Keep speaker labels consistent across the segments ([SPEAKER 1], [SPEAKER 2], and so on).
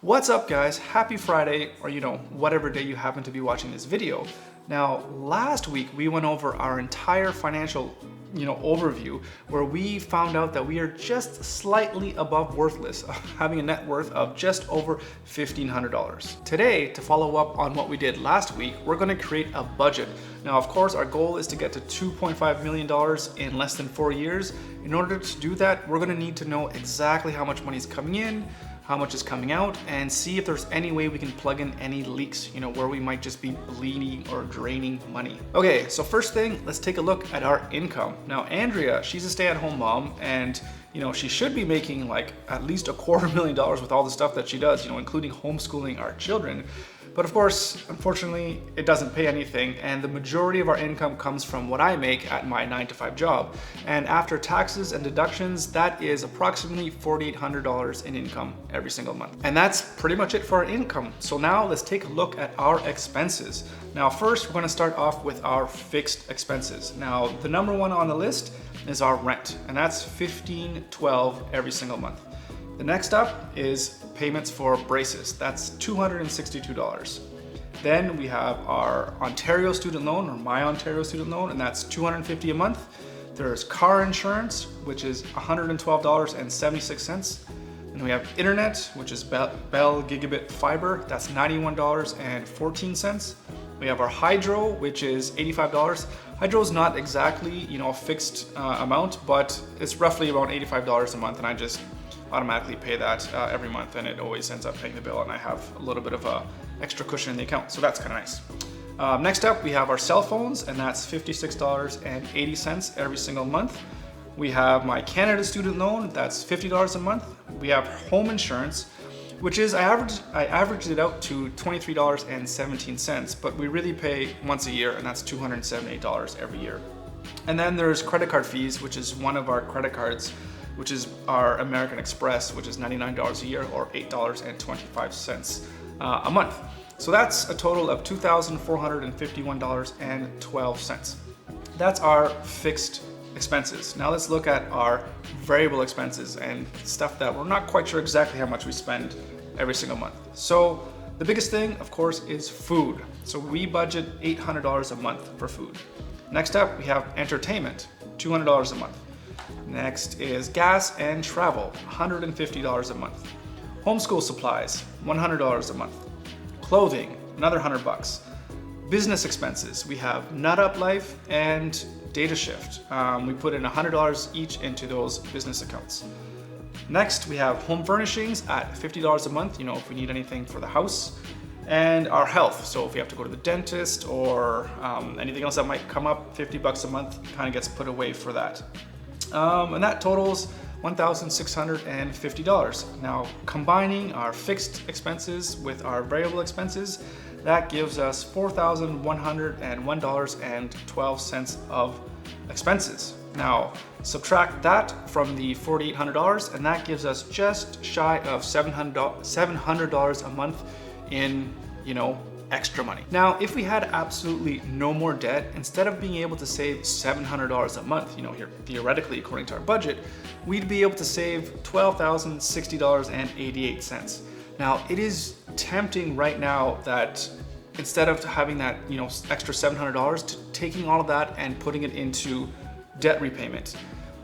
[SPEAKER 1] What's up guys? Happy Friday, or whatever day you happen to be watching this video. Now, last week we went over our entire financial overview where we found out that we are just slightly above worthless, having a net worth of just over $1,500. Today, to follow up on what we did last week, we're going to create a budget. Now, of course, our goal is to get to $2.5 million in less than 4 years. In order to do that, we're going to need to know exactly how much money is coming in, how much is coming out, and see if there's any way we can plug in any leaks, where we might just be bleeding or draining money. Okay, so first thing, let's take a look at our income. Now, Andrea, she's a stay-at-home mom, and she should be making like at least $250,000 with all the stuff that she does, including homeschooling our children. But of course, unfortunately, it doesn't pay anything, and the majority of our income comes from what I make at my 9-to-5 job. And after taxes and deductions, that is approximately $4,800 in income every single month. And that's pretty much it for our income. So now let's take a look at our expenses. Now first, we're gonna start off with our fixed expenses. Now, the number one on the list is our rent, and that's $1,512 every single month. The next up is payments for braces. That's $262. Then we have our Ontario student loan, or my Ontario student loan, and that's $250 a month. There's car insurance, which is $112.76. And we have internet, which is Bell Gigabit Fiber. That's $91.14. We have our hydro, which is $85. Hydro is not exactly, a fixed amount, but it's roughly around $85 a month, and I just automatically pay that every month, and it always ends up paying the bill, and I have a little bit of a extra cushion in the account, so that's kind of nice. Next up, we have our cell phones, and that's $56.80 every single month. We have my Canada student loan, that's $50 a month. We have home insurance, which is, I averaged it out to $23.17, but we really pay once a year, and that's $278 every year. And then there's credit card fees, which is one of our credit cards, which is our American Express, which is $99 a year, or $8.25 a month. So that's a total of $2,451.12. That's our fixed expenses. Now let's look at our variable expenses and stuff that we're not quite sure exactly how much we spend every single month. So the biggest thing, of course, is food. So we budget $800 a month for food. Next up, we have entertainment, $200 a month. Next is gas and travel, $150 a month. Homeschool supplies, $100 a month. Clothing, another $100. Business expenses, we have Nut Up Life and Data Shift. We put in $100 each into those business accounts. Next, we have home furnishings at $50 a month, if we need anything for the house. And our health, so if we have to go to the dentist or anything else that might come up, $50 a month kind of gets put away for that. And that totals $1,650. Now, combining our fixed expenses with our variable expenses, that gives us $4,101.12 of expenses. Now, subtract that from the $4,800, and that gives us just shy of $700 a month in, extra money. Now, if we had absolutely no more debt, instead of being able to save $700 a month, here theoretically according to our budget, we'd be able to save $12,060.88. Now, it is tempting right now that instead of having that, extra $700, to taking all of that and putting it into debt repayment.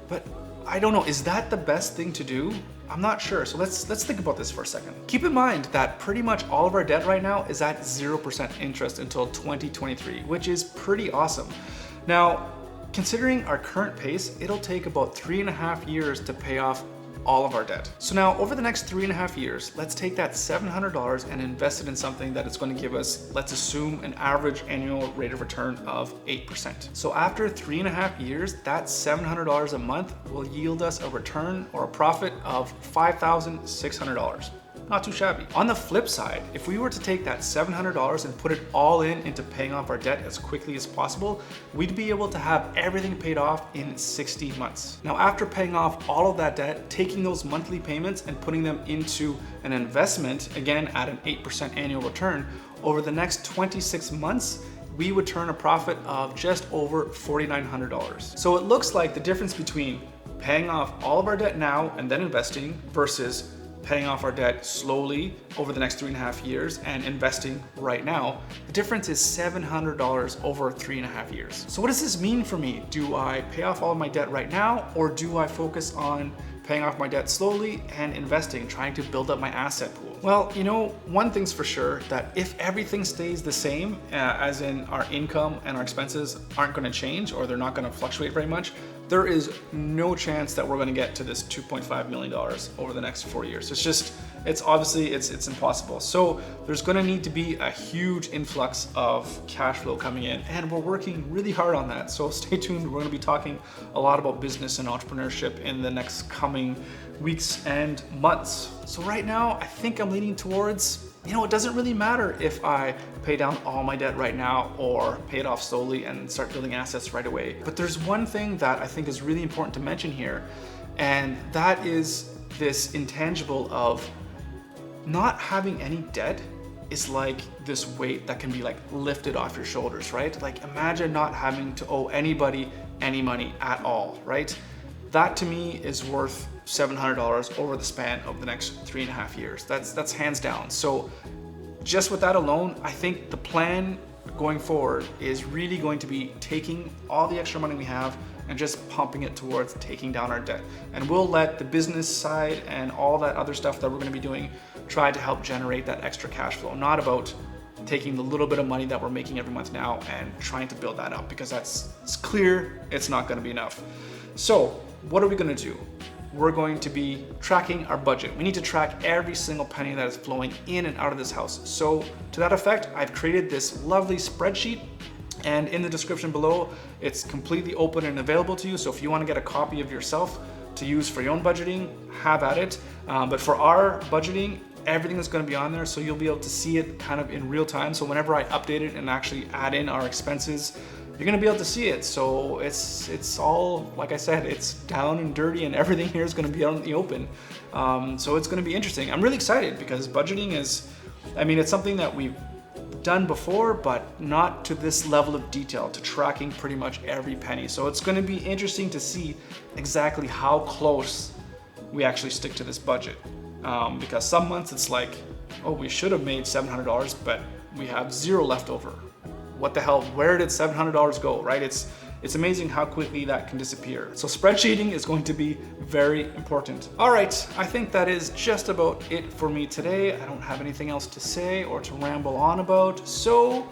[SPEAKER 1] But I don't know, is that the best thing to do? I'm not sure, so let's think about this for a second. Keep in mind that pretty much all of our debt right now is at 0% interest until 2023, which is pretty awesome. Now, considering our current pace, it'll take about 3.5 years to pay off all of our debt. So now, over the next 3.5 years, let's take that $700 and invest it in something that is going to give us, let's assume, an average annual rate of return of 8%. So after 3.5 years, that $700 a month will yield us a return or a profit of $5,600. Not too shabby. On the flip side, if we were to take that $700 and put it all into paying off our debt as quickly as possible, we'd be able to have everything paid off in 60 months. Now, after paying off all of that debt, taking those monthly payments and putting them into an investment, again at an 8% annual return, over the next 26 months, we would turn a profit of just over $4,900. So it looks like the difference between paying off all of our debt now and then investing versus paying off our debt slowly over the next 3.5 years and investing right now, the difference is $700 over 3.5 years. So what does this mean for me? Do I pay off all of my debt right now, or do I focus on paying off my debt slowly and investing, trying to build up my asset pool? Well, you know, one thing's for sure, that if everything stays the same, as in our income and our expenses aren't gonna change, or they're not gonna fluctuate very much, there is no chance that we're gonna get to this $2.5 million over the next 4 years. It's obviously impossible. So there's gonna need to be a huge influx of cash flow coming in, and we're working really hard on that. So stay tuned, we're gonna be talking a lot about business and entrepreneurship in the next coming weeks and months. So right now, I think I'm leaning towards, you know, it doesn't really matter if I pay down all my debt right now or pay it off slowly and start building assets right away. But there's one thing that I think is really important to mention here, and that is this intangible of not having any debt is like this weight that can be like lifted off your shoulders, right? Like imagine not having to owe anybody any money at all, right? That to me is worth $700 over the span of the next 3.5 years. That's hands down. So just with that alone, I think the plan going forward is really going to be taking all the extra money we have and just pumping it towards taking down our debt. And we'll let the business side and all that other stuff that we're gonna be doing try to help generate that extra cash flow, not about taking the little bit of money that we're making every month now and trying to build that up, because it's clear it's not gonna be enough. So what are we gonna do? We're going to be tracking our budget. We need to track every single penny that is flowing in and out of this house. So to that effect, I've created this lovely spreadsheet, and in the description below, it's completely open and available to you. So if you want to get a copy of yourself to use for your own budgeting, have at it. But for our budgeting, everything is going to be on there, so you'll be able to see it kind of in real time. So whenever I update it and actually add in our expenses, you're gonna be able to see it. So it's all, like I said, it's down and dirty, and everything here is gonna be out in the open. So it's gonna be interesting. I'm really excited because budgeting is, I mean, it's something that we've done before, but not to this level of detail, to tracking pretty much every penny. So it's gonna be interesting to see exactly how close we actually stick to this budget. Because some months it's like, oh, we should have made $700, but we have zero left over. What the hell, where did $700 go, right? It's amazing how quickly that can disappear. So spreadsheeting is going to be very important. All right, I think that is just about it for me today. I don't have anything else to say or to ramble on about. So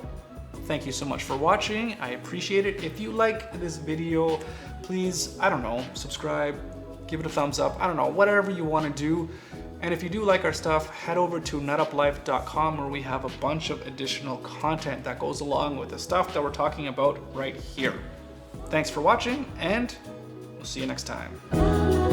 [SPEAKER 1] thank you so much for watching. I appreciate it. If you like this video, please, I don't know, subscribe, give it a thumbs up. I don't know, whatever you want to do. And if you do like our stuff, head over to nutuplife.com, where we have a bunch of additional content that goes along with the stuff that we're talking about right here. Thanks for watching, and we'll see you next time.